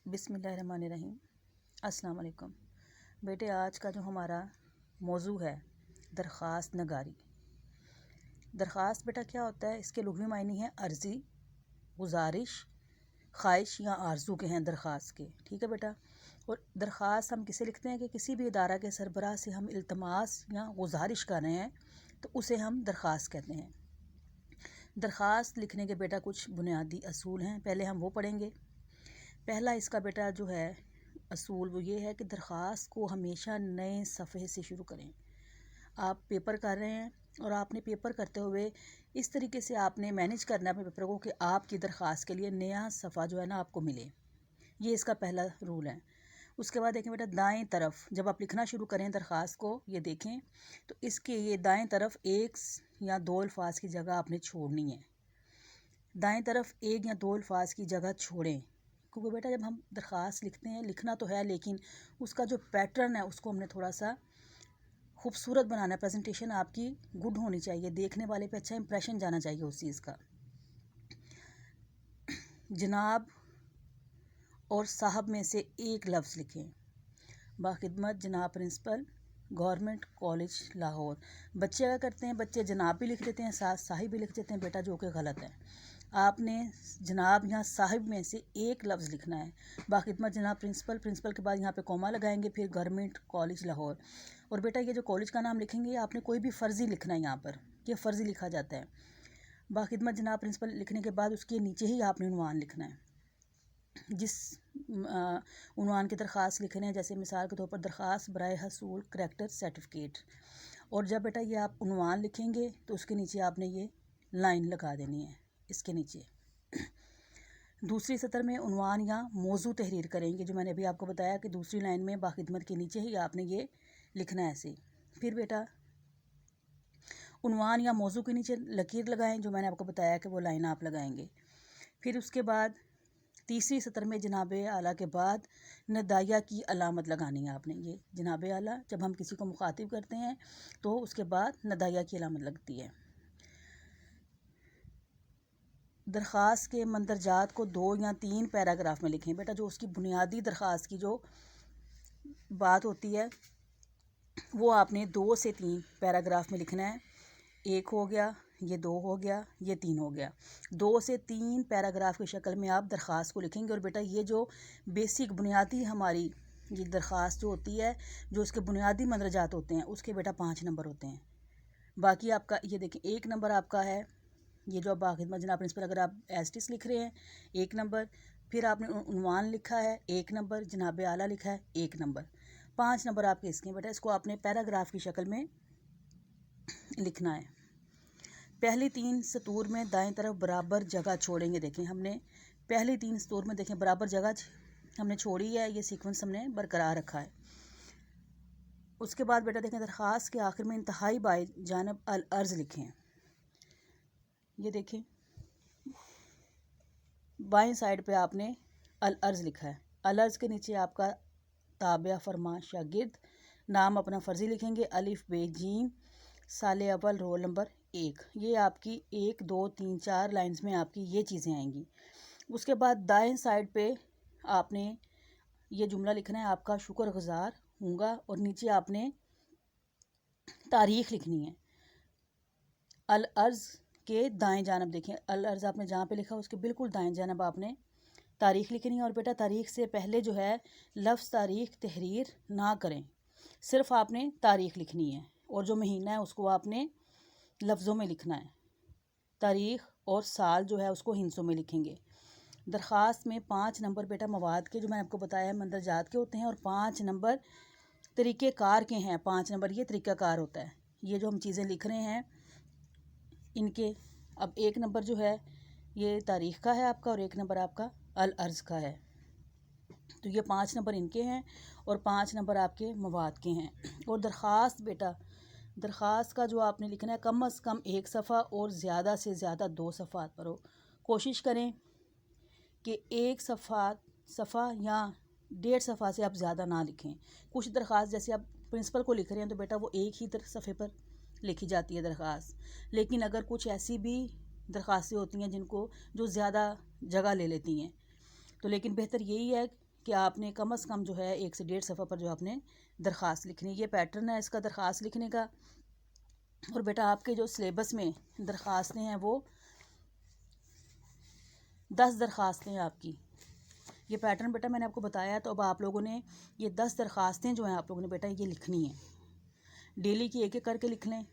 बिस्मिल्लाहिर्रहमानिर्रहीम। अस्सलाम वालेकुम। बेटे, आज का जो हमारा मौजू है दरख्वास्त नगारी। दरख्वास्त बेटा क्या होता है, इसके लुग़वी मायने हैं अर्ज़ी, गुजारिश, ख्वाहिश या आरजू के हैं दरख्वास्त के। ठीक है बेटा। और दरख्वास्त हम किसे लिखते हैं कि किसी भी इदारा के सरबराह से हम इल्तमास या गुजारिश कर रहे हैं तो उसे हम दरख्वास्त कहते हैं। दरख्वास्त लिखने के बेटा कुछ बुनियादी असूल हैं, पहले हम वो पढ़ेंगे। पहला इसका बेटा जो है असूल वो ये है कि दरख्वास्त को हमेशा नए सफ़े से शुरू करें। आप पेपर कर रहे हैं और आपने पेपर करते हुए इस तरीके से आपने मैनेज करना है अपने पेपर को कि आपकी दरख्वास्त के लिए नया सफ़ा जो है ना आपको मिले। ये इसका पहला रूल है। उसके बाद देखें बेटा, दाएं तरफ जब आप लिखना शुरू करें दरख्वास्त को, ये देखें तो इसके ये दाएं तरफ एक या दो अल्फाज की जगह आपने छोड़नी है। दाएं तरफ एक या दो अल्फाज की जगह छोड़ें, क्योंकि बेटा जब हम दरख्वास्त लिखते हैं, लिखना तो है लेकिन उसका जो पैटर्न है उसको हमने थोड़ा सा खूबसूरत बनाना है। प्रेजेंटेशन आपकी गुड होनी चाहिए, देखने वाले पे अच्छा इंप्रेशन जाना चाहिए उस चीज़ का। जनाब और साहब में से एक लफ्ज़ लिखें। बाखिदमत जनाब प्रिंसिपल, गवर्नमेंट कॉलेज लाहौर। बच्चे क्या करते हैं, बच्चे जनाब भी लिख देते हैं, साथ साहिब भी लिख देते हैं बेटा, जो कि गलत है। आपने जनाब या साहिब में से एक लफ्ज़ लिखना है। बाखिदमत जनाब प्रिंसिपल, प्रिंसिपल के बाद यहाँ पे कॉमा लगाएंगे, फिर गवर्नमेंट कॉलेज लाहौर। और बेटा ये जो कॉलेज का नाम लिखेंगे आपने कोई भी फ़र्ज़ी लिखना है, यहाँ पर ये फ़र्ज़ी लिखा जाता है। बाखिदमत जनाब प्रिंसिपल लिखने के बाद उसके नीचे ही आपने उन्वान लिखना है। जिस उन्वान की दरख्वास्त लिखने हैं, जैसे मिसाल के तौर पर दरख्वास्त बराए हसूल करैक्टर सर्टिफिकेट। और जब बेटा ये आप उन्वान लिखेंगे तो उसके नीचे आपने ये लाइन लगा देनी है। इसके नीचे दूसरी सतर में उन्वान या मौजू तहरीर करेंगे, जो मैंने अभी आपको बताया कि दूसरी लाइन में बाखिदमत के नीचे ही आपने ये लिखना है ऐसे। फिर बेटा उन्वान या मौजू के नीचे लकीर लगाएं, जो मैंने आपको बताया कि वो लाइन आप लगाएंगे। फिर उसके बाद तीसरी सतर में जनाब आला के बाद नदाया की अलामत लगानी है आपने। ये जनाब आला जब हम किसी को मुखातिब करते हैं तो उसके बाद नदाया की अलामत लगती है। दरख्वास्त के मंदरजात को 2 या 3 पैराग्राफ में लिखें बेटा। जो उसकी बुनियादी दरख्वास्त की जो बात होती है वो आपने 2 से 3 पैराग्राफ में लिखना है। एक हो गया, ये 2 हो गया, ये 3 हो गया। 2 से 3 पैराग्राफ की शक्ल में आप दरख्वास्त को लिखेंगे। और बेटा ये जो बेसिक बुनियादी हमारी ये दरख्वास्त जो होती है, जो उसके बुनियादी मंदरजात होते हैं, उसके बेटा 5 नंबर होते हैं। बाकी आपका ये देखिए 1 नंबर आपका है, ये जो बाखिदमत जनाब प्रिंसिपल अगर आप एस्टिस लिख रहे हैं 1 नंबर। फिर आपने उन्वान लिखा है 1 नंबर, जनाब आला लिखा है 1 नंबर। 5 नंबर आपके इसके बेटा। इसको आपने पैराग्राफ की शक्ल में लिखना है। पहली 3 सतूर में दाएं तरफ बराबर जगह छोड़ेंगे। देखें हमने पहली 3 सतूर में देखें बराबर जगह हमने छोड़ी है, ये सीक्वेंस हमने बरकरार रखा है। उसके बाद बेटा देखें दरख्वास्त के आखिर में इंतहाई बाई जानब अल अर्ज़ लिखें। ये देखें बाएं साइड पे आपने अल अर्ज़ लिखा है। अल अर्ज़ के नीचे आपका ताबिया फरमा शागिर्द, नाम अपना फ़र्ज़ी लिखेंगे, अलिफ बे जीम, साले अव्वल, रोल नंबर 1। ये आपकी 1 2 3 4 लाइन्स में आपकी ये चीज़ें आएंगी। उसके बाद दाएं साइड पे आपने ये जुमला लिखना है, आपका शुक्रगुज़ार हूँगा। और नीचे आपने तारीख़ लिखनी है। अल अर्ज़ के दाएं जानब देखें, अल अर्ज़ आपने जहाँ पे लिखा उसके बिल्कुल दाएं जानब आपने तारीख़ लिखनी है। और बेटा तारीख़ से पहले जो है लफ्ज़ तारीख़ तहरीर ना करें, सिर्फ आपने तारीख़ लिखनी है। और जो महीना है उसको आपने लफ्ज़ों में लिखना है। तारीख़ और साल जो है उसको हिंसों में लिखेंगे। दरख्वास्त में 5 नंबर बेटा मवाद के, जो मैंने आपको बताया मंदरजात के होते हैं, और 5 नंबर तरीक़ेकार के हैं। 5 नंबर ये तरीक़ाकार होता है। ये जो हम चीज़ें लिख रहे हैं इनके, अब 1 नंबर जो है ये तारीख़ का है आपका, और 1 नंबर आपका अल अर्ज़ का है। तो ये 5 नंबर इनके हैं और 5 नंबर आपके मवाद के हैं। और दरख्वास्त बेटा, दरख्वास्त का जो आपने लिखना है कम अज़ कम 1 सफ़ा और ज़्यादा से ज़्यादा 2 सफ़ात पर हो। कोशिश करें कि 1 सफ़ा या 1.5 सफ़ा से आप ज़्यादा ना लिखें। कुछ दरख्वास्त जैसे आप प्रिंसिपल को लिख रहे हैं तो बेटा वो एक ही सफ़े पर लिखी जाती है दरख्वास्त। लेकिन अगर कुछ ऐसी भी दरख्वास्तें होती हैं जिनको जो ज़्यादा जगह ले लेती हैं, तो लेकिन बेहतर यही है कि आपने कम से कम जो है 1 से 1.5 सफ़ा पर जो आपने दरख्वास्त लिखनी है। ये पैटर्न है इसका दरख्वास्त लिखने का। और बेटा आपके जो सिलेबस में दरख्वास्तें हैं वो 10 दरख्वास्तें हैं आपकी। ये पैटर्न बेटा मैंने आपको बताया, तो अब आप लोगों ने ये 10 दरख्वास्तें जो हैं आप लोगों ने बेटा ये लिखनी है। डेली की एक एक करके लिख लें।